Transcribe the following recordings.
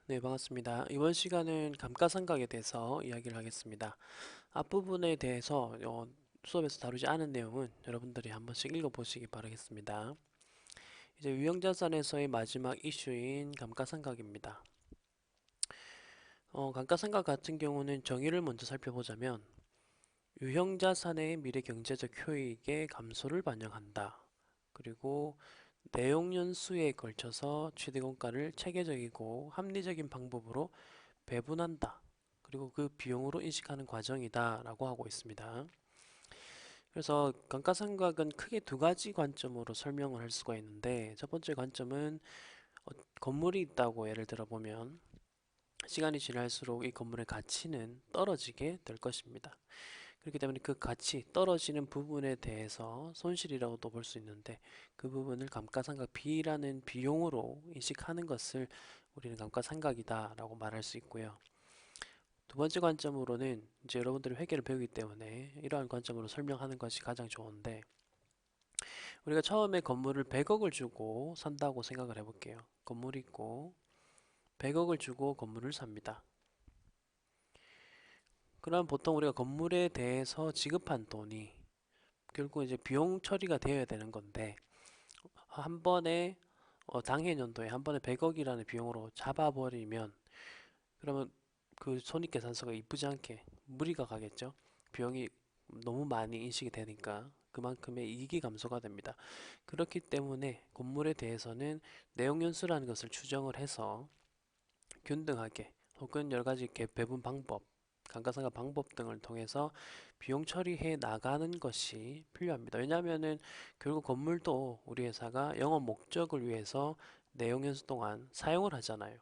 네, 반갑습니다. 이번 시간은 감가상각에 대해서 이야기를 하겠습니다. 앞부분에 대해서 수업에서 다루지 않은 내용은 여러분들이 한 번씩 읽어보시기 바라겠습니다. 이제 유형자산에서의 마지막 이슈인 감가상각입니다. 감가상각 같은 경우는 정의를 먼저 살펴보자면 유형자산의 미래경제적 효익의 감소를 반영한다. 그리고 내용연수에 걸쳐서 취득원가를 체계적이고 합리적인 방법으로 배분한다. 그리고 그 비용으로 인식하는 과정이다 라고 하고 있습니다. 그래서 감가상각은 크게 두 가지 관점으로 설명을 할 수가 있는데, 첫 번째 관점은 건물이 있다고 예를 들어 보면 시간이 지날수록 이 건물의 가치는 떨어지게 될 것입니다. 그렇기 때문에 그 가치 떨어지는 부분에 대해서 손실이라고도 볼 수 있는데, 그 부분을 감가상각 B라는 비용으로 인식하는 것을 우리는 감가상각이다 라고 말할 수 있고요. 두 번째 관점으로는 이제 여러분들이 회계를 배우기 때문에 이러한 관점으로 설명하는 것이 가장 좋은데, 우리가 처음에 건물을 100억을 주고 산다고 생각을 해볼게요. 건물이 있고 100억을 주고 건물을 삽니다. 그럼 보통 우리가 건물에 대해서 지급한 돈이 결국 이제 비용 처리가 되어야 되는 건데, 한 번에 당해년도에 한 번에 100억이라는 비용으로 잡아버리면, 그러면 그 손익계산서가 이쁘지 않게 무리가 가겠죠. 비용이 너무 많이 인식이 되니까 그만큼의 이익이 감소가 됩니다. 그렇기 때문에 건물에 대해서는 내용연수라는 것을 추정을 해서 균등하게 혹은 여러 가지 배분 방법, 감가상각 방법 등을 통해서 비용 처리해 나가는 것이 필요합니다. 왜냐하면은 결국 건물도 우리 회사가 영업 목적을 위해서 내용연수 동안 사용을 하잖아요.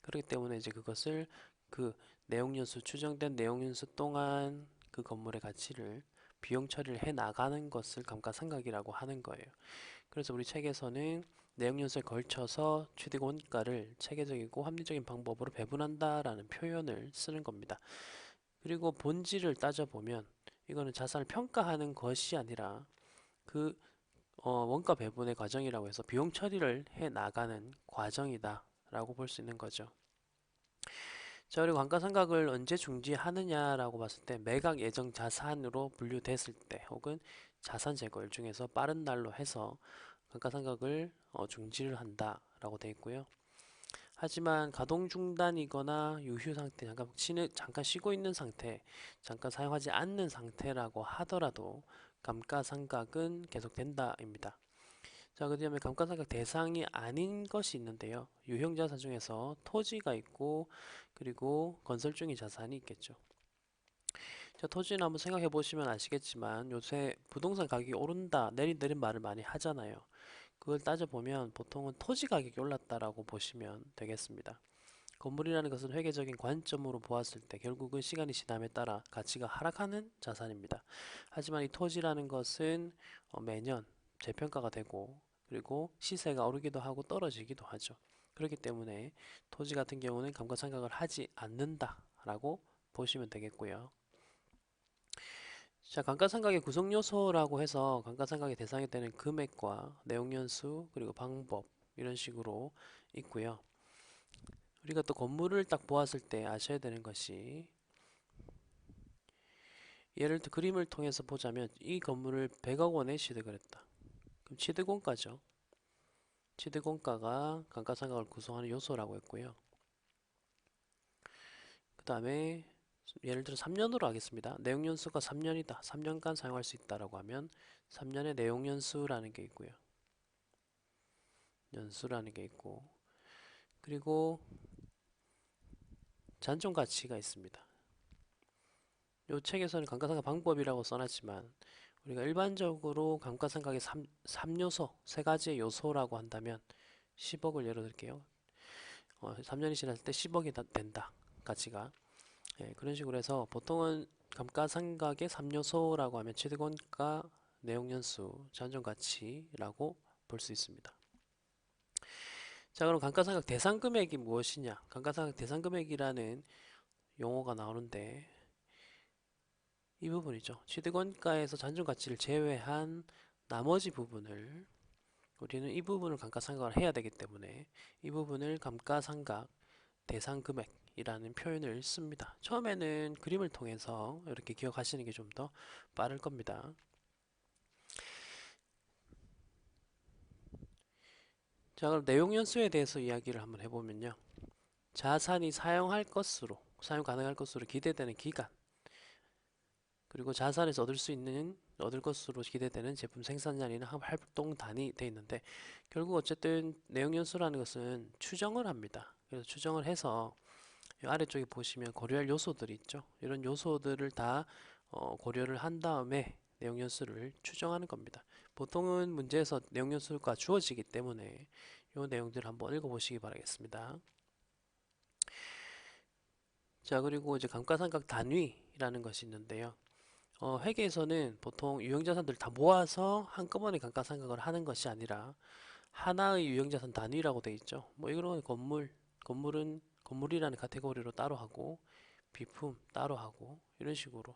그렇기 때문에 이제 그것을 그 내용연수 추정된 내용연수 동안 그 건물의 가치를 비용 처리를 해 나가는 것을 감가상각이라고 하는 거예요. 그래서 우리 책에서는 내용연수에 걸쳐서 취득 원가를 체계적이고 합리적인 방법으로 배분한다라는 표현을 쓰는 겁니다. 그리고 본질을 따져보면 이거는 자산을 평가하는 것이 아니라 그 원가 배분의 과정이라고 해서 비용 처리를 해 나가는 과정이다 라고 볼 수 있는 거죠. 자, 그리고 감가상각을 언제 중지하느냐라고 봤을 때 매각 예정 자산으로 분류됐을 때 혹은 자산 제거일 중에서 빠른 날로 해서 감가상각을 중지를 한다라고 되어 있고요. 하지만 가동 중단이거나 유휴 상태, 잠깐 쉬고 있는 상태, 잠깐 사용하지 않는 상태라고 하더라도 감가상각은 계속된다입니다. 자, 그 다음에 감가상각 대상이 아닌 것이 있는데요. 유형자산 중에서 토지가 있고 그리고 건설 중인 자산이 있겠죠. 자, 토지는 한번 생각해 보시면 아시겠지만 요새 부동산 가격이 오른다, 내린 말을 많이 하잖아요. 그걸 따져보면 보통은 토지 가격이 올랐다라고 보시면 되겠습니다. 건물이라는 것은 회계적인 관점으로 보았을 때 결국은 시간이 지남에 따라 가치가 하락하는 자산입니다. 하지만 이 토지라는 것은 매년 재평가가 되고 그리고 시세가 오르기도 하고 떨어지기도 하죠. 그렇기 때문에 토지 같은 경우는 감가상각을 하지 않는다라고 보시면 되겠고요. 자, 감가상각의 구성 요소라고 해서 감가상각의 대상이 되는 금액과 내용연수 그리고 방법 이런 식으로 있고요. 우리가 또 건물을 딱 보았을 때 아셔야 되는 것이, 예를 들어 그림을 통해서 보자면 이 건물을 100억 원에 취득을 했다. 그럼 취득원가죠. 취득원가가 감가상각을 구성하는 요소라고 했고요. 그 다음에 예를 들어 3년으로 하겠습니다. 내용연수가 3년이다. 3년간 사용할 수 있다라고 하면 3년의 내용연수라는 게 있고요. 연수라는 게 있고 그리고 잔존 가치가 있습니다. 이 책에서는 감가상각 방법이라고 써놨지만 우리가 일반적으로 감가상각의 3요소, 세 가지의 요소라고 한다면 10억을 예로 들게요. 3년이 지났을 때 10억이 된다. 가치가. 예, 그런 식으로 해서 보통은 감가상각의 3요소라고 하면 취득원가, 내용연수, 잔존가치라고 볼 수 있습니다. 자, 그럼 감가상각 대상금액이 무엇이냐? 감가상각 대상금액이라는 용어가 나오는데 이 부분이죠. 취득원가에서 잔존가치를 제외한 나머지 부분을 우리는 이 부분을 감가상각을 해야 되기 때문에 이 부분을 감가상각 대상 금액이라는 표현을 씁니다. 처음에는 그림을 통해서 이렇게 기억하시는 게 좀 더 빠를 겁니다. 자, 그럼 내용 연수에 대해서 이야기를 한번 해보면요. 자산이 사용 가능할 것으로 기대되는 기간, 그리고 자산에서 얻을 것으로 기대되는 제품 생산량이나 활동 단위 돼 있는데, 결국 어쨌든 내용 연수라는 것은 추정을 합니다. 그래서 추정을 해서 이 아래쪽에 보시면 고려할 요소들이 있죠. 이런 요소들을 다 고려를 한 다음에 내용 연수를 추정하는 겁니다. 보통은 문제에서 내용 연수가 주어지기 때문에 이 내용들을 한번 읽어보시기 바라겠습니다. 자, 그리고 이제 감가상각 단위라는 것이 있는데요. 회계에서는 보통 유형자산들을 다 모아서 한꺼번에 감가상각을 하는 것이 아니라 하나의 유형자산 단위라고 되어 있죠. 뭐 이거는 건물은 건물이라는 카테고리로 따로 하고 비품 따로 하고 이런 식으로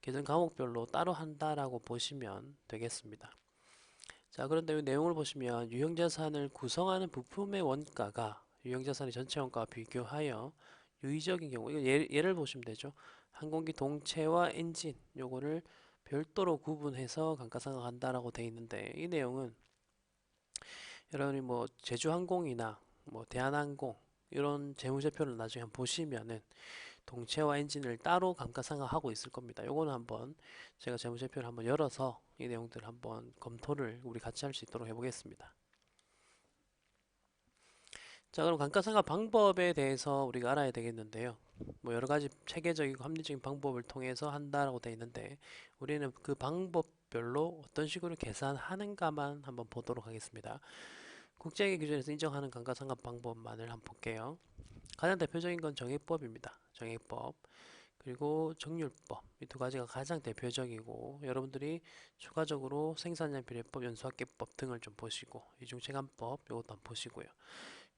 계정 과목별로 따로 한다라고 보시면 되겠습니다. 자, 그런데 이 내용을 보시면 유형자산을 구성하는 부품의 원가가 유형자산의 전체 원가와 비교하여 유의적인 경우, 이거 예를 보시면 되죠. 항공기 동체와 엔진 요거를 별도로 구분해서 감가상각한다라고 되어 있는데, 이 내용은 여러분이 뭐 제주항공이나 뭐 대한항공 이런 재무제표를 나중에 한번 보시면은 동체와 엔진을 따로 감가상각하고 있을 겁니다. 요거는 한번 제가 재무제표를 한번 열어서 이 내용들을 한번 검토를 우리 같이 할 수 있도록 해보겠습니다. 자, 그럼 감가상각 방법에 대해서 우리가 알아야 되겠는데요. 뭐 여러 가지 체계적이고 합리적인 방법을 통해서 한다라고 되어 있는데, 우리는 그 방법별로 어떤 식으로 계산하는가만 한번 보도록 하겠습니다. 국제회계 기준에서 인정하는 감가상각 방법만을 한번 볼게요. 가장 대표적인 건 정액법입니다. 정액법. 그리고 정률법. 이 두 가지가 가장 대표적이고, 여러분들이 추가적으로 생산량 비례법, 연수합계법 등을 좀 보시고, 이중체감법 이것도 한번 보시고요.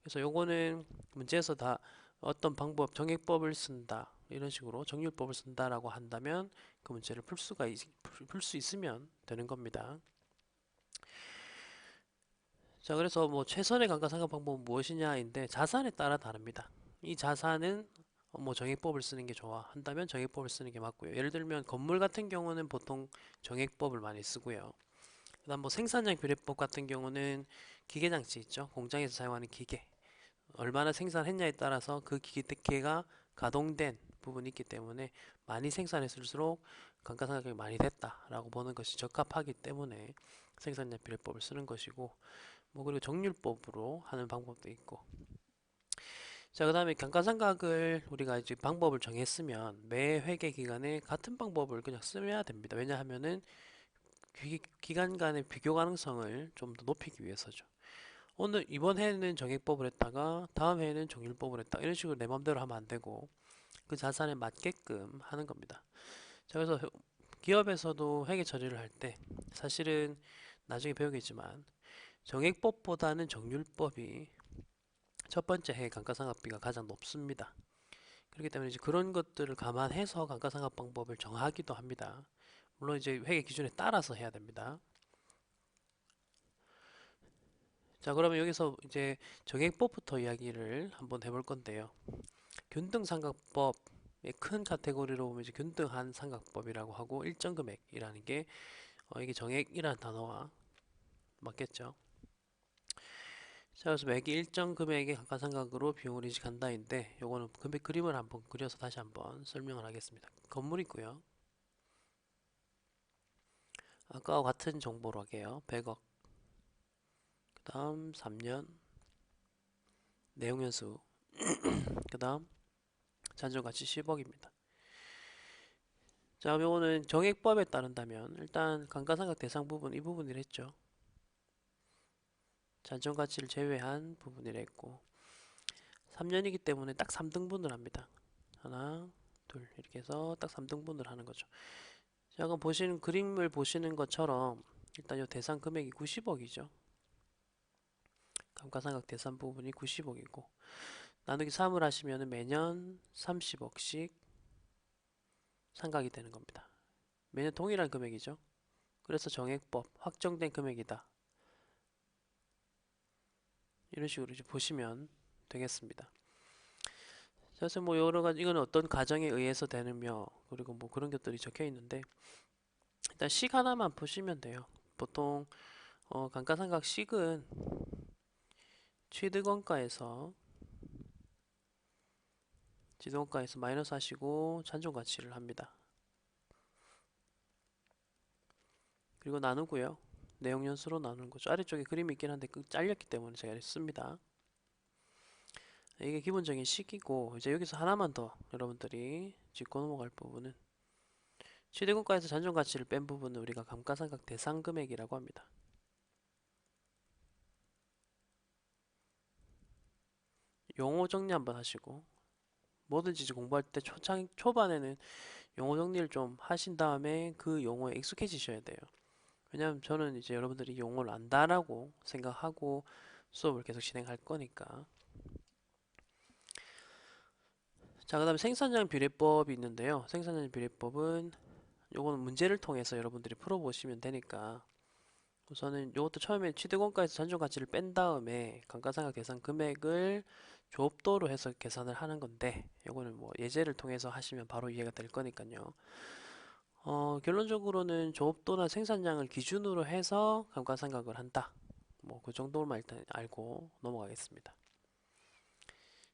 그래서 요거는 문제에서 다 어떤 방법, 정액법을 쓴다 이런 식으로 정률법을 쓴다라고 한다면 그 문제를 풀 수 있으면 되는 겁니다. 자, 그래서 뭐 최선의 감가상각 방법은 무엇이냐인데, 자산에 따라 다릅니다. 이 자산은 뭐 정액법을 쓰는 게 좋아 한다면 정액법을 쓰는 게 맞고요. 예를 들면 건물 같은 경우는 보통 정액법을 많이 쓰고요. 그다음 뭐 생산량 비례법 같은 경우는 기계장치 있죠. 공장에서 사용하는 기계. 얼마나 생산했냐에 따라서 그 기계가 가동된 부분이 있기 때문에 많이 생산했을수록 감가상각이 많이 됐다라고 보는 것이 적합하기 때문에 생산량 비례법을 쓰는 것이고, 뭐 그리고 정률법으로 하는 방법도 있고. 자, 그 다음에 감가상각을 우리가 이제 방법을 정했으면 매 회계 기간에 같은 방법을 그냥 쓰셔야 됩니다. 왜냐하면은 기간 간의 비교 가능성을 좀 더 높이기 위해서죠. 오늘 이번 해에는 정액법을 했다가 다음 해에는 정률법을 했다, 이런 식으로 내 맘대로 하면 안 되고 그 자산에 맞게끔 하는 겁니다. 자, 그래서 기업에서도 회계 처리를 할 때 사실은 나중에 배우겠지만 정액법보다는 정률법이 첫 번째 해 감가상각비가 가장 높습니다. 그렇기 때문에 이제 그런 것들을 감안해서 감가상각 방법을 정하기도 합니다. 물론 이제 회계 기준에 따라서 해야 됩니다. 자, 그러면 여기서 이제 정액법부터 이야기를 한번 해볼 건데요. 균등상각법의 큰 카테고리로 보면 이제 균등한 상각법이라고 하고, 일정금액이라는 게 이게 정액이라는 단어와 맞겠죠. 자, 그래서 매기 일정 금액의 감가상각으로 비용을 인식한다인데, 요거는 금액 그림을 한번 그려서 다시 한번 설명을 하겠습니다. 건물 있고요. 아까와 같은 정보로 할게요. 100억. 그 다음 3년 내용연수. 그 다음 잔존가치 10억입니다. 자, 요거는 정액법에 따른다면 일단 감가상각 대상 부분 이 부분이랬죠. 잔존가치를 제외한 부분이랬고, 3년이기 때문에 딱 3등분을 합니다. 하나, 둘 이렇게 해서 딱 3등분을 하는 거죠. 자, 그럼 보시는 그림을 보시는 것처럼 일단 이 대상 금액이 90억이죠. 감가상각 대상 부분이 90억이고, 나누기 3을 하시면 매년 30억씩 상각이 되는 겁니다. 매년 동일한 금액이죠. 그래서 정액법 확정된 금액이다, 이런 식으로 이제 보시면 되겠습니다. 사실 뭐 여러 가지 이거는 어떤 가정에 의해서 되느며 그리고 뭐 그런 것들이 적혀 있는데 일단 식 하나만 보시면 돼요. 보통 감가상각식은 취득원가에서 지정원가에서 마이너스 하시고 잔존가치를 합니다. 그리고 나누고요. 내용연수로 나누는 거죠. 아래쪽에 그림이 있긴 한데 잘렸기 때문에 제가 씁니다. 이게 기본적인 식이고 이제 여기서 하나만 더 여러분들이 짚고 넘어갈 부분은 취득원가에서 잔존가치를 뺀 부분은 우리가 감가상각 대상금액이라고 합니다. 용어 정리 한번 하시고 뭐든지 이제 공부할 때 초반에는 용어 정리를 좀 하신 다음에 그 용어에 익숙해지셔야 돼요. 왜냐면 저는 이제 여러분들이 용어를 안다라고 생각하고 수업을 계속 진행할 거니까. 자, 그 다음에 생산량 비례법이 있는데요. 생산량 비례법은 요거는 문제를 통해서 여러분들이 풀어보시면 되니까 우선은 이것도 처음에 취득원가에서 잔존가치를 뺀 다음에 감가상각 대상 금액을 조업도로 해서 계산을 하는 건데 요거는 뭐 예제를 통해서 하시면 바로 이해가 될 거니까요. 결론적으로는 조업도나 생산량을 기준으로 해서 감가상각을 한다. 뭐 그 정도만 일단 알고 넘어가겠습니다.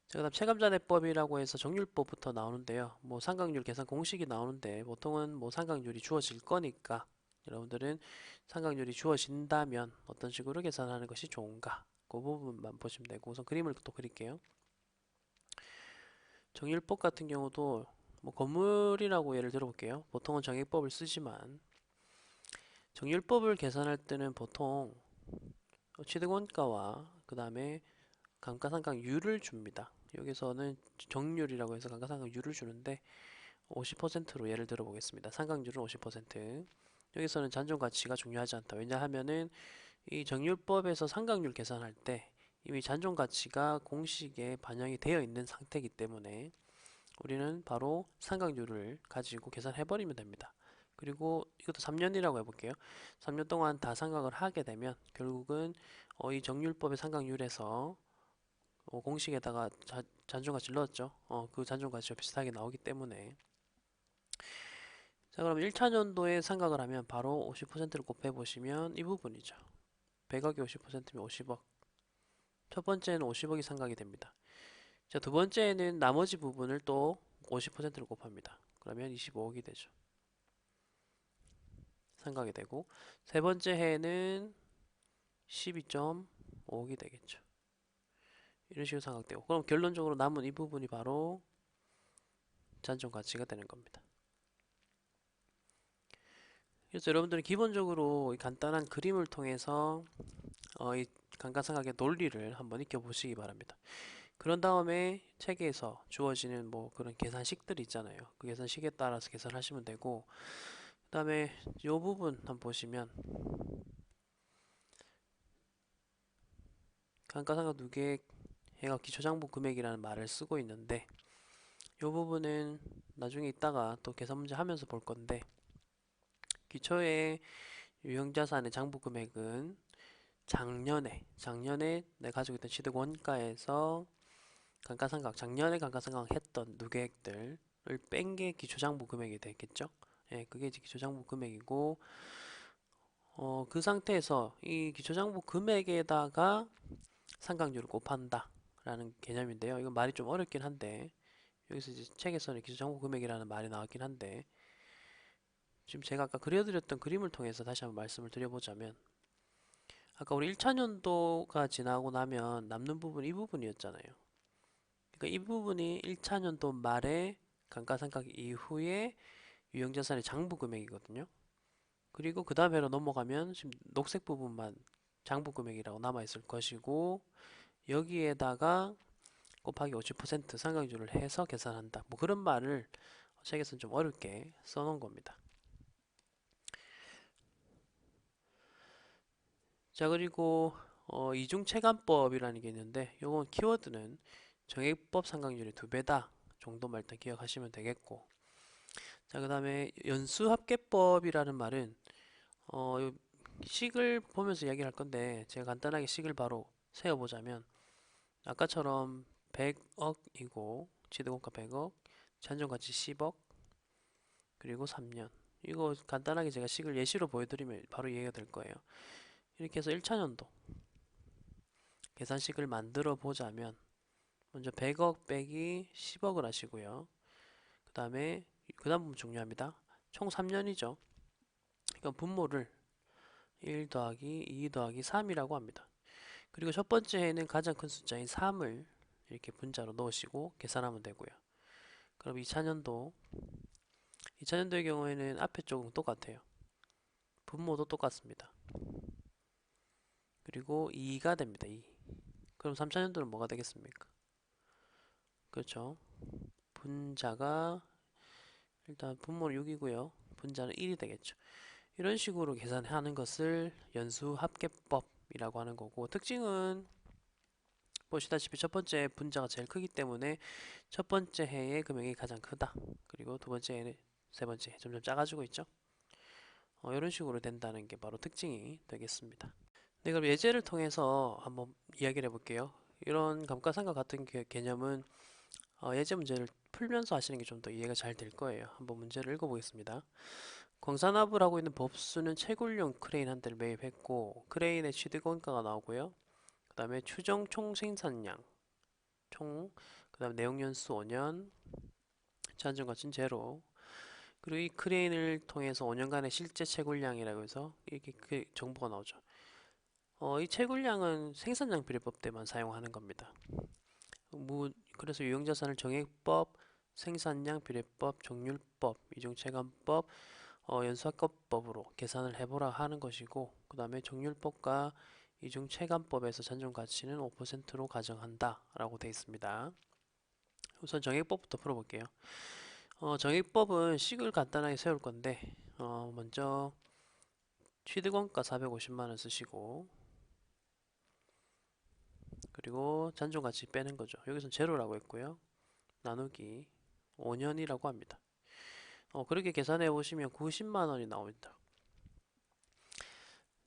자, 그다음 체감잔해법이라고 해서 정률법부터 나오는데요. 뭐 상각률 계산 공식이 나오는데 보통은 뭐 상각률이 주어질 거니까 여러분들은 상각률이 주어진다면 어떤 식으로 계산하는 것이 좋은가 그 부분만 보시면 되고 우선 그림을 또 그릴게요. 정률법 같은 경우도 뭐 건물이라고 예를 들어볼게요. 보통은 정액법을 쓰지만 정률법을 계산할 때는 보통 취득원가와 그 다음에 감가상각률을 줍니다. 여기서는 정률이라고 해서 감가상각률을 주는데 50%로 예를 들어 보겠습니다. 상각률은 50%. 여기서는 잔존가치가 중요하지 않다. 왜냐하면은 이 정률법에서 상각률 계산할 때 이미 잔존가치가 공식에 반영이 되어 있는 상태이기 때문에 우리는 바로 상각률을 가지고 계산해버리면 됩니다. 그리고 이것도 3년이라고 해볼게요. 3년 동안 다 상각을 하게 되면 결국은 이 정률법의 상각률에서 공식에다가 잔존가치를 넣었죠. 그 잔존가치와 비슷하게 나오기 때문에 자 그럼 1차년도에 상각을 하면 바로 50%를 곱해보시면 이 부분이죠. 100억이 50%면 50억. 첫 번째는 50억이 상각이 됩니다. 자, 두 번째는 나머지 부분을 또 50%를 곱합니다. 그러면 25억이 되죠. 상각이 되고 세 번째 해는 12.5억이 되겠죠. 이런 식으로 상각되고 그럼 결론적으로 남은 이 부분이 바로 잔존가치가 되는 겁니다. 그래서 여러분들은 기본적으로 이 간단한 그림을 통해서 이 감가상각의 논리를 한번 익혀보시기 바랍니다. 그런 다음에 책에서 주어지는 뭐 그런 계산식들 있잖아요. 그 계산식에 따라서 계산하시면 되고 그 다음에 이 부분 한번 보시면 감가상각 누계액 해가 기초장부 금액이라는 말을 쓰고 있는데 이 부분은 나중에 이따가 또 계산 문제 하면서 볼 건데 기초의 유형자산의 장부 금액은 작년에 내가 가지고 있던 취득 원가에서 감가상각 작년에 감가상각 했던 누계액들을 뺀 게 기초장부 금액이 되겠죠. 예, 그게 이제 기초장부 금액이고 그 상태에서 이 기초장부 금액에다가 상각률을 곱한다 라는 개념인데요. 이건 말이 좀 어렵긴 한데 여기서 이제 책에서는 기초장부 금액이라는 말이 나왔긴 한데 지금 제가 아까 그려드렸던 그림을 통해서 다시 한번 말씀을 드려보자면 아까 우리 1차년도가 지나고 나면 남는 부분 이 부분이었잖아요. 그러니까 이 부분이 1차년도 말에 감가상각 이후에 유형자산의 장부 금액이거든요. 그리고 그 다음 해로 넘어가면 지금 녹색 부분만 장부 금액이라고 남아있을 것이고 여기에다가 곱하기 50% 상각률을 해서 계산한다. 뭐 그런 말을 책에서는 좀 어렵게 써놓은 겁니다. 자 그리고 이중체감법이라는 게 있는데 요건 키워드는 정액법 상각률이 2배다 정도만 일단 기억하시면 되겠고 자 그 다음에 연수합계법이라는 말은 요 식을 보면서 이야기를 할 건데 제가 간단하게 식을 바로 세워보자면 아까처럼 100억이고 취득원가 100억, 잔존가치 10억, 그리고 3년. 이거 간단하게 제가 식을 예시로 보여드리면 바로 이해가 될 거예요. 이렇게 해서 1차년도 계산식을 만들어 보자면 먼저 100억 빼기 10억을 하시고요. 그 다음 부분 중요합니다. 총 3년이죠. 그럼 분모를 1 더하기 2 더하기 3이라고 합니다. 그리고 첫 번째 해는 가장 큰 숫자인 3을 이렇게 분자로 넣으시고 계산하면 되고요. 그럼 2차년도의 경우에는 앞에 쪽은 똑같아요. 분모도 똑같습니다. 그리고 2가 됩니다. 2. 그럼 3차년도는 뭐가 되겠습니까? 그렇죠. 분자가 일단 분모는 6이고요. 분자는 1이 되겠죠. 이런 식으로 계산하는 것을 연수합계법이라고 하는 거고, 특징은 보시다시피 첫 번째 분자가 제일 크기 때문에 첫 번째 해의 금액이 가장 크다. 그리고 두 번째 해는 세 번째 해 점점 작아지고 있죠. 이런 식으로 된다는 게 바로 특징이 되겠습니다. 네, 그럼 예제를 통해서 한번 이야기를 해볼게요. 이런 감가상각 같은 개념은 예제 문제를 풀면서 하시는 게 좀 더 이해가 잘 될 거예요. 한번 문제를 읽어보겠습니다. 광산업을 하고 있는 법수는 채굴용 크레인 한 대를 매입했고 크레인의 취득원가가 나오고요. 그 다음에 추정 총 생산량 그 다음 내용연수 5년, 잔존가치는 제로. 그리고 이 크레인을 통해서 5년간의 실제 채굴량이라고 해서 이렇게 그 정보가 나오죠. 이 채굴량은 생산량 비례법 때만 사용하는 겁니다. 그래서 유형자산을 정액법, 생산량 비례법, 정률법, 이중체감법, 연수학급법으로 계산을 해보라 하는 것이고, 그 다음에 정률법과 이중체감법에서 잔존가치는 5%로 가정한다 라고 되어 있습니다. 우선 정액법부터 풀어볼게요. 정액법은 식을 간단하게 세울 건데 먼저 취득원가 450만원 쓰시고, 그리고 잔존가치 빼는 거죠. 여기서 제로라고 했고요. 나누기 5년이라고 합니다. 그렇게 계산해 보시면 90만원이 나옵니다.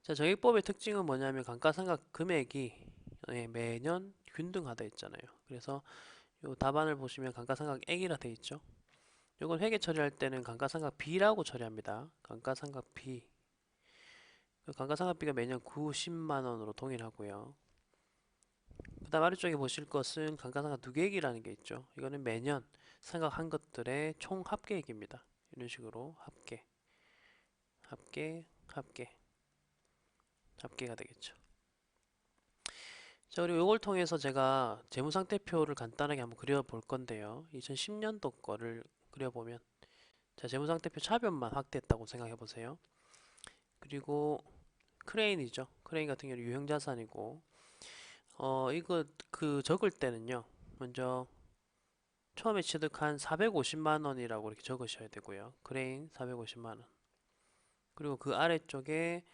자, 정액법의 특징은 뭐냐면 감가상각 금액이 매년 균등하다 했잖아요. 그래서 요 답안을 보시면 감가상각액이라 돼 있죠. 이건 회계 처리할 때는 감가상각비라고 처리합니다. 감가상각비. 그 감가상각비가 매년 90만원으로 동일하고요. 그 다음 아래쪽에 보실 것은 감가상각 누계액이라는 게 있죠. 이거는 매년 상각한 것들의 총 합계액입니다. 이런 식으로 합계가 되겠죠. 자, 그리고 이걸 통해서 제가 재무상태표를 간단하게 한번 그려볼 건데요. 2010년도 거를 그려보면, 자, 재무상태표 차변만 확대했다고 생각해 보세요. 그리고 크레인이죠. 크레인 같은 경우는 유형자산이고, 이거 적을 때는요. 먼저 처음에 취득한 450만 원이라고 이렇게 적으셔야 되고요. 크레인 450만 원. 그리고 그 아래쪽에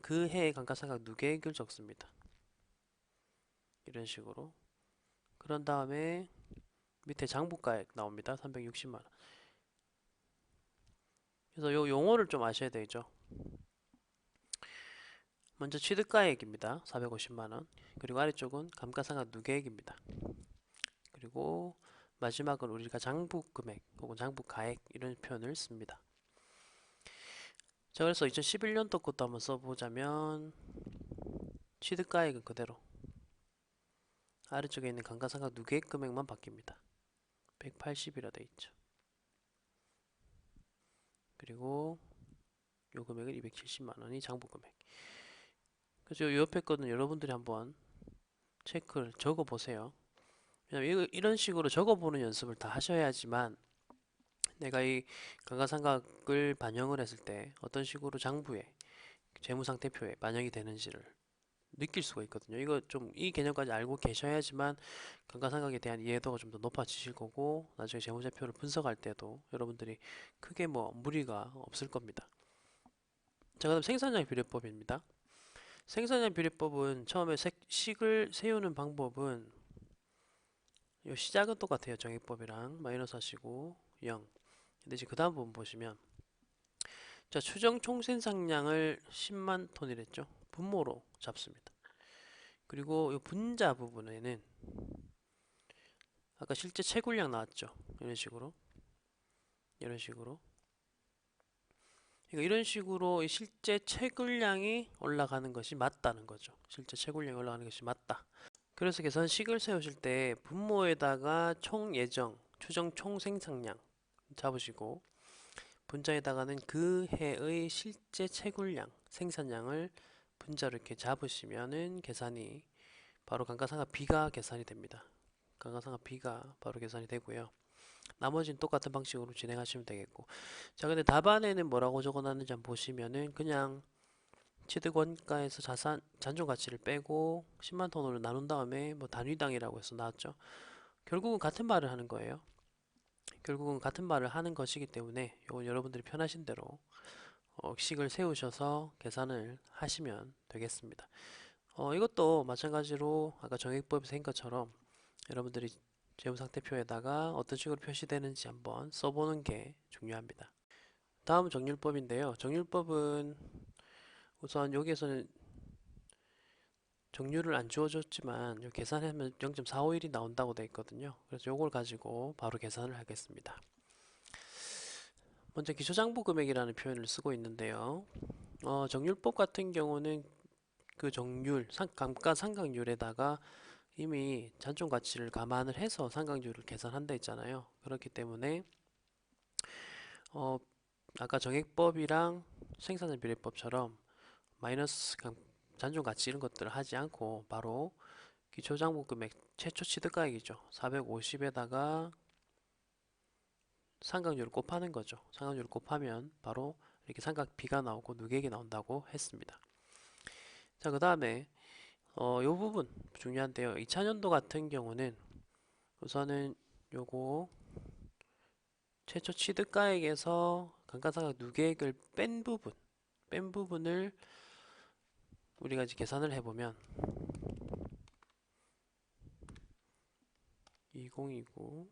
그 해의 감가상각 누계액을 적습니다. 이런 식으로. 그런 다음에 밑에 장부가액 나옵니다. 360만 원. 그래서 요 용어를 좀 아셔야 되죠. 먼저 취득가액입니다. 450만 원. 그리고 아래쪽은 감가상각 누계액입니다. 그리고 마지막은 우리가 장부금액 혹은 장부가액 이런 표현을 씁니다. 자, 그래서 2011년도 것도 한번 써보자면 취득가액은 그대로 아래쪽에 있는 감가상각 누계액 금액만 바뀝니다. 180이라 돼 있죠. 그리고 요 금액은 270만 원이 장부금액. 그래서 요 옆에 거는 여러분들이 한번 체크를 적어 보세요. 왜냐면 이런 식으로 적어 보는 연습을 다 하셔야지만 내가 이 감가상각을 반영을 했을 때 어떤 식으로 장부에 재무상태표에 반영이 되는지를 느낄 수가 있거든요. 이거 좀 이 개념까지 알고 계셔야지만 감가상각에 대한 이해도가 좀 더 높아지실 거고 나중에 재무제표를 분석할 때도 여러분들이 크게 뭐 무리가 없을 겁니다. 자, 그다음 생산량 비례법입니다. 생산량 비례법은 처음에 식을 세우는 방법은 요 시작은 똑같아요. 정액법이랑 마이너스 하시고 0. 근데 이제 그 다음 부분 보시면 자, 추정 총생산량을 10만 톤이랬죠. 분모로 잡습니다. 그리고 이 분자 부분에는 아까 실제 채굴량 나왔죠. 이런 식으로 이런 식으로 그러니까 이런 식으로 이 실제 채굴량이 올라가는 것이 맞다는 거죠. 실제 채굴량이 올라가는 것이 맞다. 그래서 계산식을 세우실 때 분모에다가 총 예정, 추정 총 생산량 잡으시고 분자에다가는 그 해의 실제 채굴량, 생산량을 분자로 이렇게 잡으시면은 계산이 바로 감가상각비가 계산이 됩니다. 감가상각비가 바로 계산이 되고요. 나머지는 똑같은 방식으로 진행하시면 되겠고. 자, 근데 답안에는 뭐라고 적어놨는지 한번 보시면은 그냥 취득 원가에서 잔존 가치를 빼고 10만 톤으로 나눈 다음에 뭐 단위당이라고 해서 나왔죠. 결국은 같은 말을 하는 거예요. 결국은 같은 말을 하는 것이기 때문에 이건 여러분들이 편하신 대로 식을 세우셔서 계산을 하시면 되겠습니다. 이것도 마찬가지로 아까 정액법에서 한 것처럼 여러분들이 재무상태표에다가 어떤 식으로 표시되는지 한번 써보는 게 중요합니다. 다음 정률법인데요. 정률법은 우선 여기에서는 정률을 안 주어줬지만 계산하면 0.451이 나온다고 되어 있거든요. 그래서 이걸 가지고 바로 계산을 하겠습니다. 먼저 기초장부 금액이라는 표현을 쓰고 있는데요. 정률법 같은 경우는 그 정률, 감가상각률에다가 이미 잔존 가치를 감안을 해서 상각률을 계산한다 했잖아요. 그렇기 때문에 아까 정액법이랑 생산자 비례법처럼 마이너스 잔존 가치 이런 것들을 하지 않고 바로 기초장부 금액 최초 취득가액이죠. 450에다가 상각률을 곱하는 거죠. 상각률을 곱하면 바로 이렇게 삼각비가 나오고 누계액이 나온다고 했습니다. 자, 그 다음에 요 부분 중요한데요. 2차년도 같은 경우는 우선은 요거 최초 취득가액에서 감가상각 누계액을 뺀 부분을 우리가 이제 계산을 해보면 2029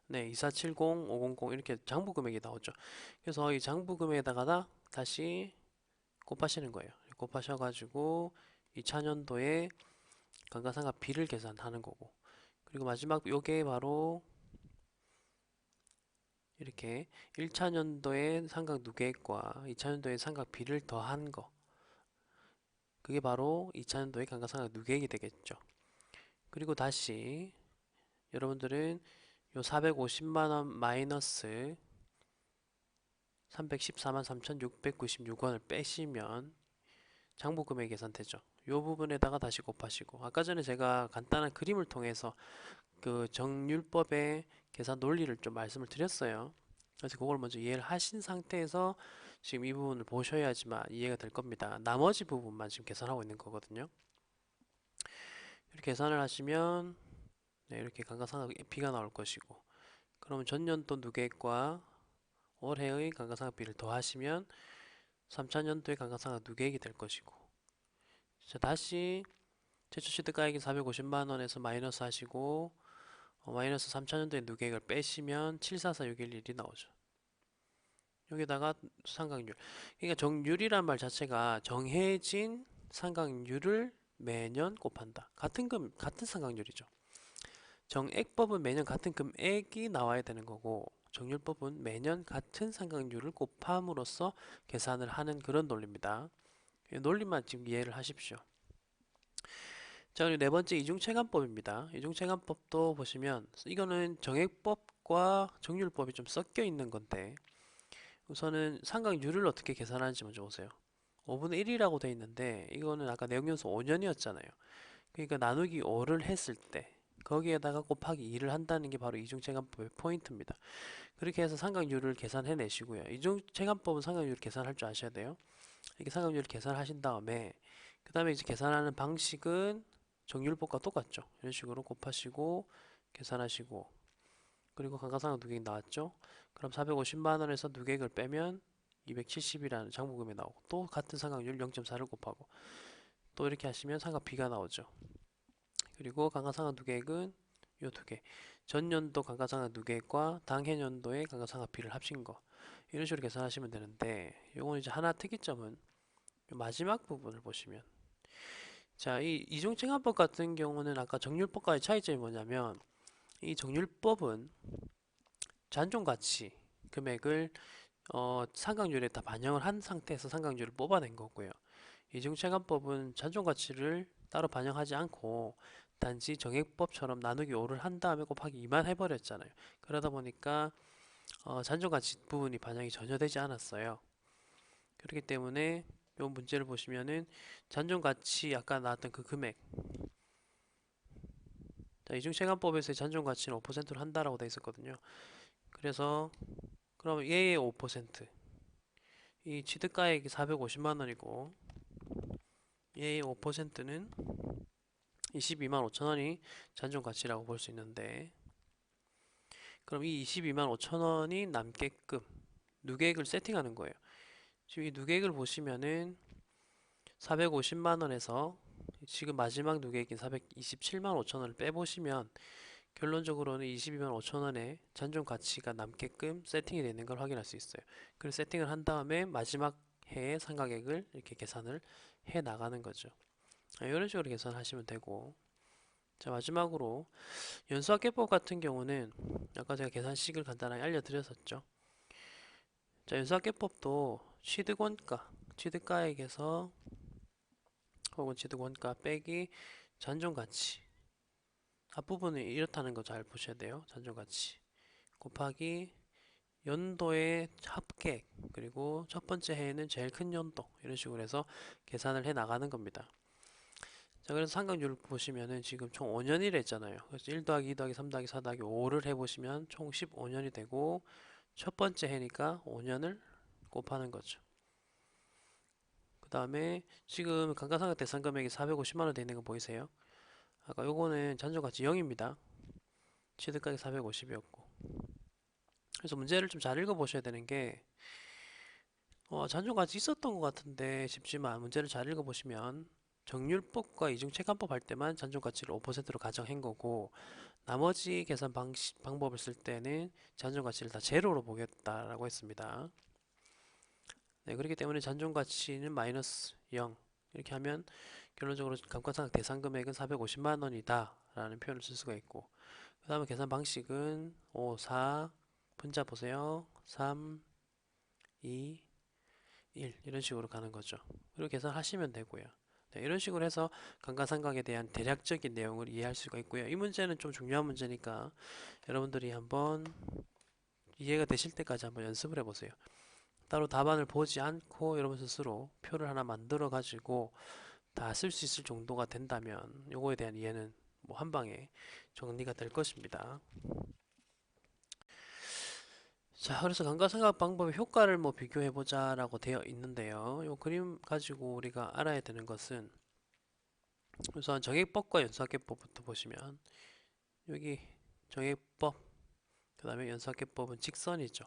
네, 2470, 500 이렇게 장부 금액이 나오죠. 그래서 이 장부 금액에다가 다시 곱하시는 거예요. 곱하셔가지고 2차년도에 감가상각비를 계산하는 거고, 그리고 마지막 요게 바로 이렇게 1차년도에 상각 누계액과 2차년도에 상각비를 더한 거, 그게 바로 2차년도에 감가상각 누계액이 되겠죠. 그리고 다시 여러분들은 요 450만원 마이너스 314만 3,696원을 빼시면 장부금액 계산되죠. 요 부분에다가 다시 곱하시고, 아까 전에 제가 간단한 그림을 통해서 그 정률법의 계산 논리를 좀 말씀을 드렸어요. 그래서 그걸 먼저 이해를 하신 상태에서 지금 이 부분을 보셔야지만 이해가 될 겁니다. 나머지 부분만 지금 계산하고 있는 거거든요. 이렇게 계산을 하시면 네, 이렇게 감가상각비가 나올 것이고, 그러면 전년도 누계액과 올해의 감가상각비를 더하시면 3차년도의 감가상각 누계액이 될 것이고, 자, 다시 최초 취득가액이 450만원에서 마이너스 하시고 마이너스 3차년도의 누계액을 빼시면 744611이 나오죠. 여기다가 상각률, 그러니까 정률이란 말 자체가 정해진 상각률을 매년 곱한다. 같은 상각률이죠. 정액법은 매년 같은 금액이 나와야 되는 거고, 정률법은 매년 같은 상각률을 곱함으로써 계산을 하는 그런 논리입니다. 이 논리만 지금 이해를 하십시오. 자, 그리고 네 번째 이중체감법입니다. 이중체감법도 보시면 이거는 정액법과 정률법이 좀 섞여 있는 건데, 우선은 상각률을 어떻게 계산하는지 먼저 보세요. 5분의 1이라고 되어 있는데 이거는 아까 내용연수 5년이었잖아요. 그러니까 나누기 5를 했을 때 거기에다가 곱하기 2를 한다는 게 바로 이중체감법의 포인트입니다. 그렇게 해서 상각률을 계산해 내시고요. 이중체감법은 상각률을 계산할 줄 아셔야 돼요. 이렇게 상각률을 계산하신 다음에 그 다음에 이제 계산하는 방식은 정률법과 똑같죠. 이런 식으로 곱하시고 계산하시고, 그리고 감가상각 누계액 나왔죠. 그럼 450만원에서 누계액을 빼면 270이라는 장부금이 나오고, 또 같은 상각률 0.4를 곱하고 또 이렇게 하시면 상각비가 나오죠. 그리고 감가상각 누계액은 요 두 개, 전년도 감가상각 누계액과 당해년도의 감가상각비를 합친 거, 이런 식으로 계산하시면 되는데, 요건 이제 하나 특이점은 요 마지막 부분을 보시면 자, 이 이중증합법 같은 경우는 아까 정률법과의 차이점이 뭐냐면 이 정률법은 잔존가치 금액을 상각률에 다 반영을 한 상태에서 상각률을 뽑아낸 거고요. 이중체감법은 잔존가치를 따로 반영하지 않고 단지 정액법처럼 나누기 5를 한 다음에 곱하기 2만 해버렸잖아요. 그러다 보니까 잔존가치 부분이 반영이 전혀 되지 않았어요. 그렇기 때문에 이 문제를 보시면은 잔존가치 아까 나왔던 그 금액, 자, 이중체감법에서의 잔존가치는 5%로 한다라고 되어 있었거든요. 그래서 그러면 얘의 5%, 이 취득가액이 450만 원이고 얘의 5%는 22만 5천 원이 잔존가치라고 볼 수 있는데, 그럼 이 22만 5천 원이 남게끔 누계액을 세팅하는 거예요. 지금 이 누계액을 보시면은 450만 원에서 지금 마지막 누계액인 427만 5천 원을 빼보시면 결론적으로는 22만 5천 원의 잔존 가치가 남게끔 세팅이 되는 걸 확인할 수 있어요. 그래서 세팅을 한 다음에 마지막 해의 상각액을 이렇게 계산을 해 나가는 거죠. 이런 식으로 계산하시면 되고, 자, 마지막으로 연수학계법 같은 경우는 아까 제가 계산식을 간단하게 알려드렸었죠. 자, 연수학계법도 취득원가, 취득가액에서 혹은 취득원가 빼기 잔존가치, 앞부분이 이렇다는 거 잘 보셔야 돼요. 잔존가치 곱하기 연도의 합계액, 그리고 첫 번째 해에는 제일 큰 연도, 이런 식으로 해서 계산을 해 나가는 겁니다. 자, 그래서 상각률 보시면은 지금 총 5년이라 했잖아요. 그래서 1 더하기 2 더하기 3 더하기 4 더하기 5를 해보시면 총 15년이 되고, 첫 번째 해니까 5년을 곱하는 거죠. 그 다음에 지금 감가상각 대상 금액이 450만 원 되어 있는 거 보이세요? 아까 요거는 잔존가치 0입니다. 취득가격 450이었고. 그래서 문제를 좀 잘 읽어보셔야 되는 게, 잔존가치 있었던 것 같은데 싶지만 문제를 잘 읽어보시면 정률법과 이중체감법 할 때만 잔존가치를 5%로 가정한 거고, 나머지 계산 방법을 쓸 때는 잔존가치를 다 제로로 보겠다라고 했습니다. 네, 그렇기 때문에 잔존가치는 마이너스 0 이렇게 하면 결론적으로 감가상각 대상 금액은 450만 원이다 라는 표현을 쓸 수가 있고, 그 다음에 계산 방식은 5, 4, 분자 보세요. 3, 2, 1 이런 식으로 가는 거죠. 그리고 계산하시면 되고요. 네, 이런 식으로 해서 감가상각에 대한 대략적인 내용을 이해할 수가 있고요. 이 문제는 좀 중요한 문제니까 여러분들이 한번 이해가 되실 때까지 한번 연습을 해보세요. 따로 답안을 보지 않고 여러분 스스로 표를 하나 만들어 가지고 다 쓸 수 있을 정도가 된다면 요거에 대한 이해는 뭐 한방에 정리가 될 것입니다. 자, 그래서 감가상각 방법의 효과를 뭐 비교해 보자라고 되어 있는데요. 요 그림 가지고 우리가 알아야 되는 것은, 우선 정액법과 연수학계법부터 보시면 여기 정액법, 그 다음에 연수학계법은 직선이죠.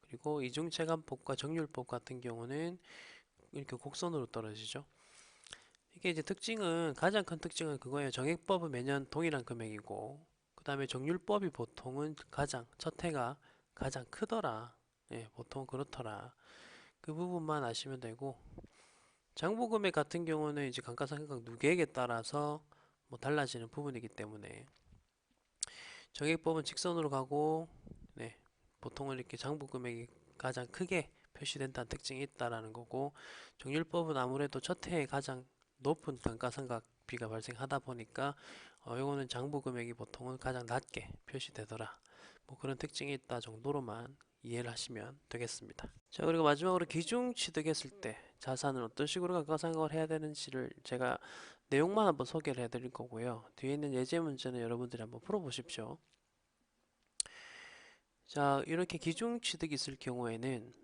그리고 이중체감법과 정률법 같은 경우는 이렇게 곡선으로 떨어지죠. 이게 이제 특징은, 가장 큰 특징은 그거예요. 정액법은 매년 동일한 금액이고, 그 다음에 정률법이 보통은 첫 해가 가장 크더라. 예, 보통 그렇더라. 그 부분만 아시면 되고, 장부금액 같은 경우는 이제 감가상각 누계액에 따라서 뭐 달라지는 부분이기 때문에 정액법은 직선으로 가고, 네, 보통은 이렇게 장부금액이 가장 크게 표시된다는 특징이 있다라는 거고, 정률법은 아무래도 첫 해에 가장 높은 감가상각비가 발생하다 보니까 요거는 장부금액이 보통은 가장 낮게 표시되더라. 뭐 그런 특징이 있다 정도로만 이해를 하시면 되겠습니다. 자, 그리고 마지막으로 기중 취득했을 때 자산은 어떤 식으로 감가상각을 해야 되는지를 제가 내용만 한번 소개를 해드릴 거고요. 뒤에 있는 예제 문제는 여러분들이 한번 풀어보십시오. 자, 이렇게 기중 취득이 있을 경우에는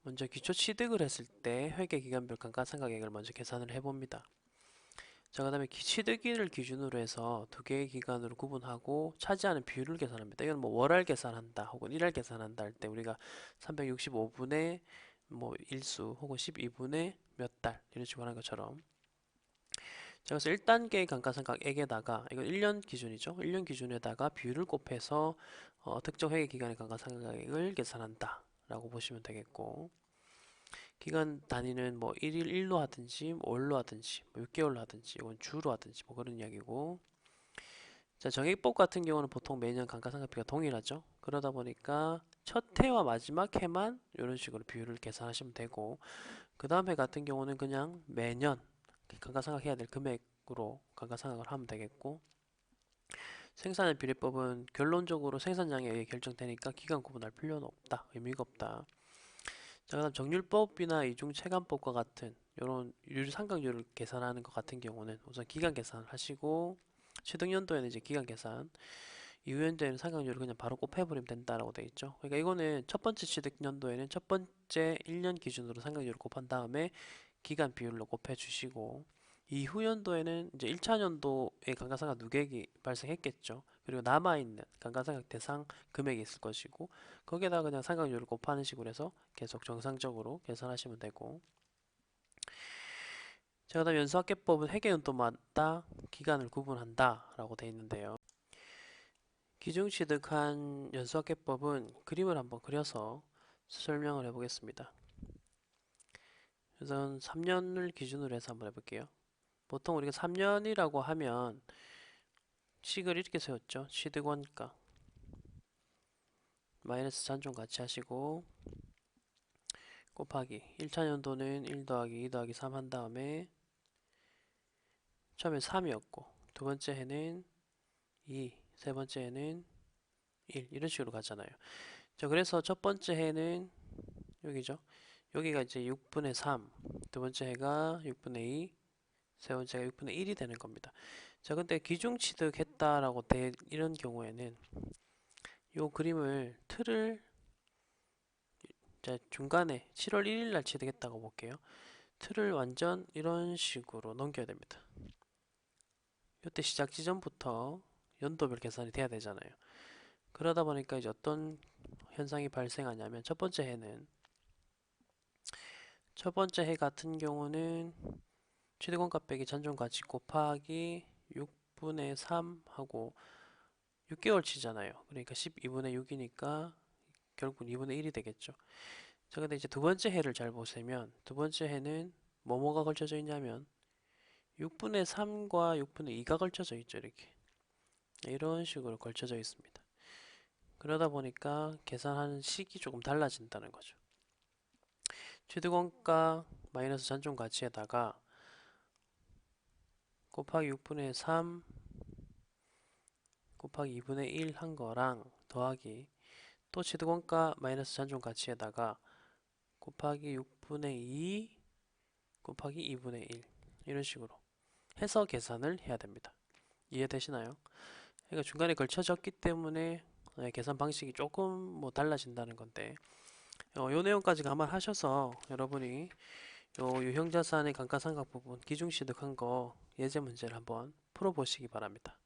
먼저 기초 취득을 했을 때 회계기간별 감가상각액을 먼저 계산을 해봅니다. 자, 그 다음에 취득일을 기준으로 해서 두 개의 기간으로 구분하고 차지하는 비율을 계산합니다. 이건 뭐 월할 계산한다 혹은 일할 계산한다 할 때 우리가 365분의 뭐 일수 혹은 12분의 몇 달 이런 식으로 하는 것처럼, 자, 그래서 1단계의 감가상각액에다가, 이건 1년 기준이죠. 1년 기준에다가 비율을 곱해서 특정 회계기간의 감가상각액을 계산한다 라고 보시면 되겠고, 기간 단위는 뭐 1일 1로 하든지 뭐 월로 하든지 뭐 6개월로 하든지 이건 주로 하든지 뭐 그런 이야기고. 자, 정액법 같은 경우는 보통 매년 감가상각비가 동일하죠. 그러다 보니까 첫 해와 마지막 해만 이런 식으로 비율을 계산하시면 되고, 그 다음 해 같은 경우는 그냥 매년 감가상각해야 될 금액으로 감가상각을 하면 되겠고, 생산의 비례법은 결론적으로 생산량에 의해 결정되니까 기간 구분할 필요는 없다. 의미가 없다. 자, 그다음 정률법이나 이중체감법과 같은 이런 상각률을 계산하는 것 같은 경우는 우선 기간 계산을 하시고, 취득연도에는 이제 기간 계산, 이후연도에는 상각률을 그냥 바로 곱해버리면 된다라고 되어 있죠. 그러니까 이거는 첫 번째 취득연도에는 첫 번째 1년 기준으로 상각률을 곱한 다음에 기간 비율로 곱해 주시고, 이후 연도에는 이제 1차 연도에 감가상각 누계액이 발생했겠죠. 그리고 남아있는 감가상각 대상 금액이 있을 것이고, 거기에다가 그냥 상각률을 곱하는 식으로 해서 계속 정상적으로 계산하시면 되고. 자, 그다음 연수합계법은 회계연도마다 기간을 구분한다 라고 되어 있는데요. 기중취득한 연수합계법은 그림을 한번 그려서 설명을 해보겠습니다. 우선 3년을 기준으로 해서 한번 해볼게요. 보통 우리가 3년이라고 하면 식을 이렇게 세웠죠. 취득원가 마이너스 잔존 같이 하시고 곱하기 1차 연도는 1 더하기 2 더하기 3 한 다음에 처음에 3이었고 두 번째 해는 2, 세 번째 해는 1 이런 식으로 가잖아요. 자, 그래서 첫 번째 해는 여기죠. 여기가 이제 6분의 3, 두 번째 해가 6분의 2, 세 번째가 6분의 1이 되는 겁니다. 자, 근데 기중취득했다라고 돼 이런 경우에는 요 그림을 틀을 자, 중간에 7월 1일 날 취득했다고 볼게요. 틀을 완전 이런 식으로 넘겨야 됩니다. 이때 시작 지점부터 연도별 계산이 돼야 되잖아요. 그러다 보니까 이제 어떤 현상이 발생하냐면 첫 번째 해 같은 경우는 취득원가 빼기 잔존가치 곱하기 6분의 3 하고 6개월 치잖아요. 그러니까 12분의 6이니까 결국 2분의 1이 되겠죠. 자, 근데 이제 두 번째 해를 잘 보시면 두 번째 해는 뭐뭐가 걸쳐져 있냐면 6분의 3과 6분의 2가 걸쳐져 있죠. 이렇게 이런 식으로 걸쳐져 있습니다. 그러다 보니까 계산하는 식이 조금 달라진다는 거죠. 취득원가 마이너스 잔존 가치에다가 곱하기 6분의 3 곱하기 2분의 1 한 거랑 더하기 또 취득원가 마이너스 잔존 가치에다가 곱하기 6분의 2 곱하기 2분의 1 이런 식으로 해서 계산을 해야 됩니다. 이해되시나요? 그러니까 중간에 걸쳐졌기 때문에 계산 방식이 조금 뭐 달라진다는 건데, 요 내용까지 감안하셔서 여러분이 요 유형자산의 감가상각 부분 기중취득한 거 예제 문제를 한번 풀어보시기 바랍니다.